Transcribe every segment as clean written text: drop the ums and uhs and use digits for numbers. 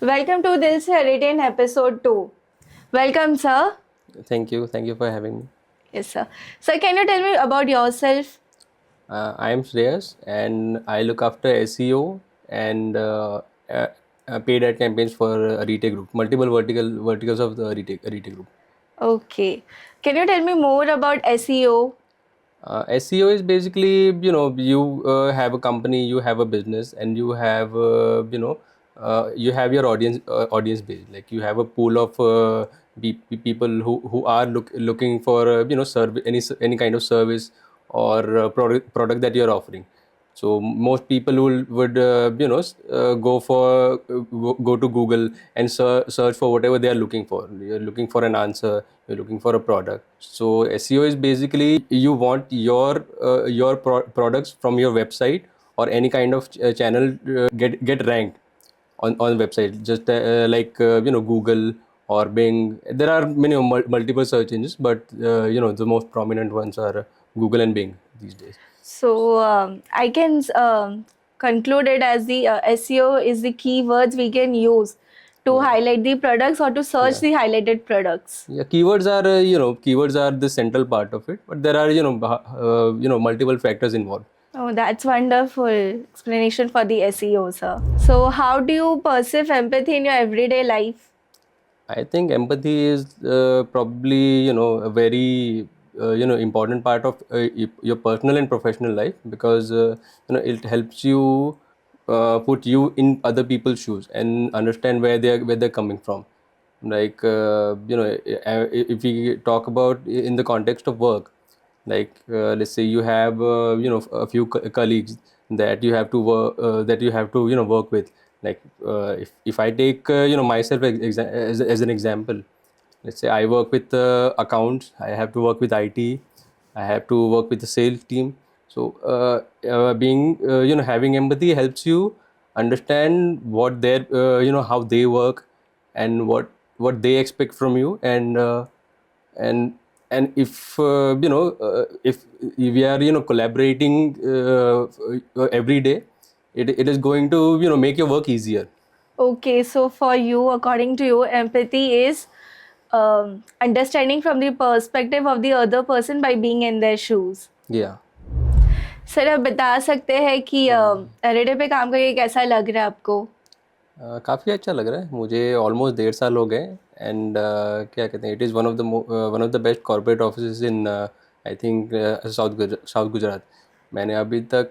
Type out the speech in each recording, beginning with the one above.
Welcome to Dil Se Aretean episode 2. Welcome, sir. Thank you. Thank you for having me. Yes, sir. Sir, can you tell me about yourself? I am Shreyas and I look after SEO and paid ad campaigns for Arete group, multiple verticals of the Arete group. Okay. Can you tell me more about SEO? SEO is basically, you have a company, you have a business, and you have, you have your audience base. Like you have a pool of people who are looking for, any kind of service or product that you're offering. So most people would go to Google and search for whatever they are looking for. You're looking for an answer. You're looking for a product. So SEO is basically you want your products from your website or any kind of channel get ranked on website. Just Google or Bing. There are many multiple search engines, but the most prominent ones are Google and Bing these days. So, I can conclude it as the SEO is the keywords we can use to Yeah. highlight the products or to search Yeah. the highlighted products. Yeah, keywords are the central part of it, but there are multiple factors involved. Oh, that's wonderful explanation for the SEO, sir. So, how do you perceive empathy in your everyday life? I think empathy is probably a very important part of your personal and professional life, because it helps you put you in other people's shoes and understand where they're coming from. Like if we talk about in the context of work, like let's say you have a few colleagues that you have to work with. Like if I take myself as an example, let's say I work with accounts, I have to work with IT, I have to work with the sales team. So being having empathy helps you understand what their how they work and what they expect from you. And and if we are collaborating every day, it is going to make your work easier. Okay, so for you, according to you, empathy is understanding from the perspective of the other person by being in their shoes. Yeah. Sir आप बता सकते हैं कि अरेडे पे काम करके कैसा लग रहा है आपको? काफ़ी अच्छा लग रहा है मुझे। ऑलमोस्ट 1.5 साल हो गए। एंड क्या कहते हैं, it is one of the best corporate offices in I think south Gujarat. मैंने अभी तक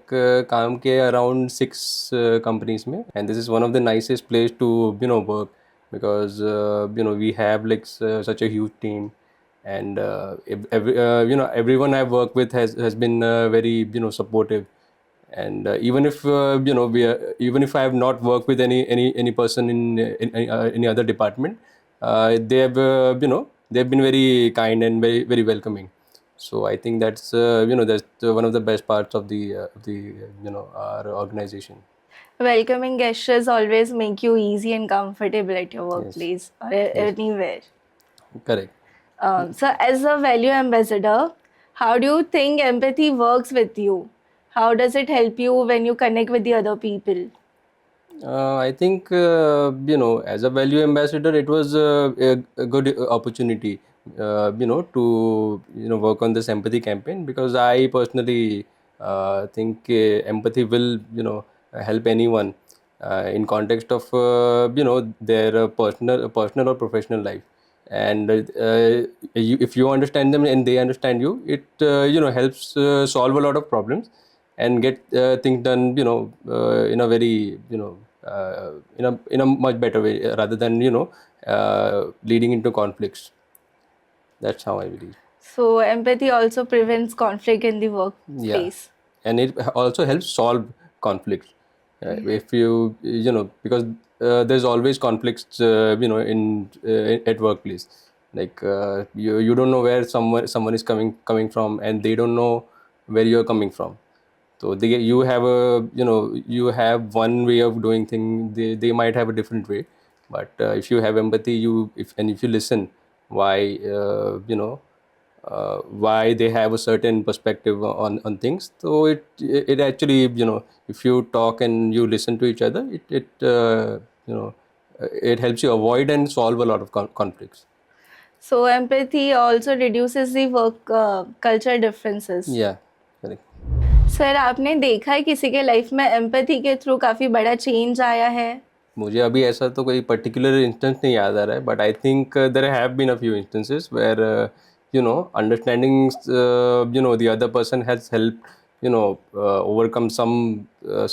काम किया अराउंड 6 कंपनीज में, and this is one of the nicest place to work, because we have like such a huge team, and everyone I've worked with has been very supportive. And even if even if I have not worked with any person in any other department, they have they've been very kind and very welcoming. So I think that's one of the best parts of the our organization. Welcoming gestures always make you easy and comfortable at your Yes. workplace or Yes. anywhere. Correct. So, as a value ambassador, how do you think empathy works with you? How does it help you when you connect with the other people? I think as a value ambassador, it was a good opportunity, to work on this empathy campaign, because I personally think empathy will help anyone in context of their personal or professional life. And if you understand them and they understand you, it helps solve a lot of problems and get things done in a very in a much better way, rather than leading into conflicts. That's how I believe. So, empathy also prevents conflict in the Yeah. workplace. And it also helps solve conflicts. If because there's always conflicts in at workplace. Like you don't know where someone is coming from, and they don't know where you're coming from. So you have you have one way of doing things. They might have a different way, but if you have empathy, if you listen why why they have a certain perspective on things. So it actually if you talk and you listen to each other, it it helps you avoid and solve a lot of conflicts. So empathy also reduces the work culture differences. Yeah, correct. Sir आपने देखा है किसी के life में empathy के through काफ़ी बड़ा change आया है? मुझे अभी ऐसा तो कोई पर्टिकुलर इंस्टेंस नहीं याद आ रहा है, but I think there have been a few instances where understanding the other person has help overcome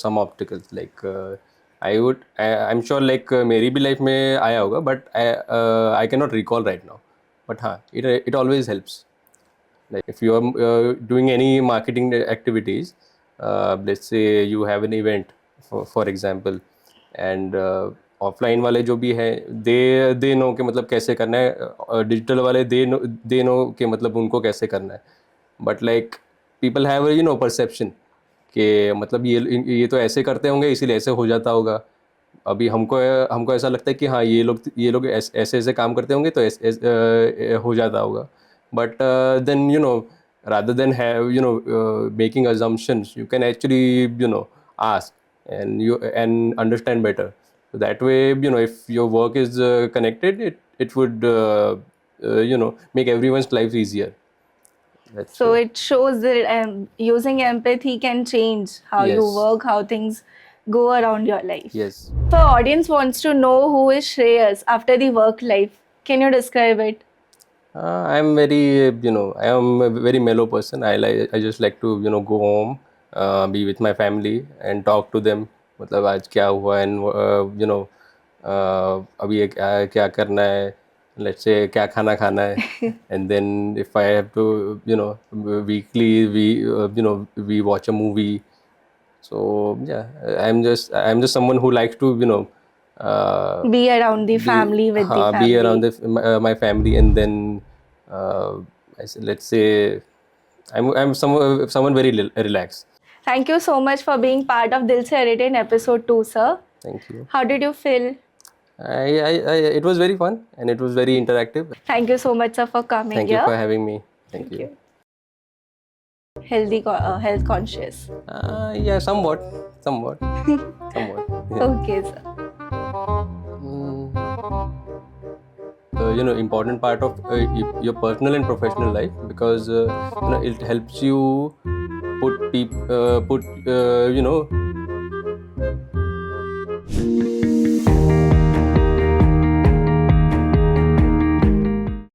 some obstacles. Like I'm sure like मेरी भी लाइफ में आया होगा, but I cannot recall right now. But हाँ, it always helps. Like if you are doing any marketing activities, let's say you have an event for example, and offline वाले जो भी है दे नो कि मतलब कैसे करना है, डिजिटल वाले दे नो कि मतलब उनको कैसे करना है. But like people have perception कि मतलब ये तो ऐसे करते होंगे इसीलिए ऐसे हो जाता होगा. अभी हमको ऐसा लगता है कि हाँ ये लोग ऐसे ऐसे काम करते होंगे तो हो जाता होगा. But then rather than have making assumptions, you can actually ask and understand better. So that way, if your work is connected, it would make everyone's life easier. That's So it shows that using empathy can change how you Yes. work, how things go around your life. Yes. So audience wants to know who is Shreyas after the work life. Can you describe it? I'm very, I am a very mellow person. I just like to, go home, be with my family and talk to them. मतलब आज क्या हुआ and अभी ये क्या करना है, let's say क्या खाना खाना है, and then if I have to, weekly we watch a movie. So yeah, I'm just someone who likes to, Be around the family, with the family. be around my family, and then let's say I'm someone very relaxed. Thank you so much for being part of Dil Se Aretean episode 2, sir. Thank you. How did you feel? It was very fun and it was very interactive. Thank you so much, sir, for coming Thank here. you for having me. Thank you. Health conscious. Yeah, somewhat. Somewhat. Yeah. Okay, sir. Important part of your personal and professional life, because it helps you put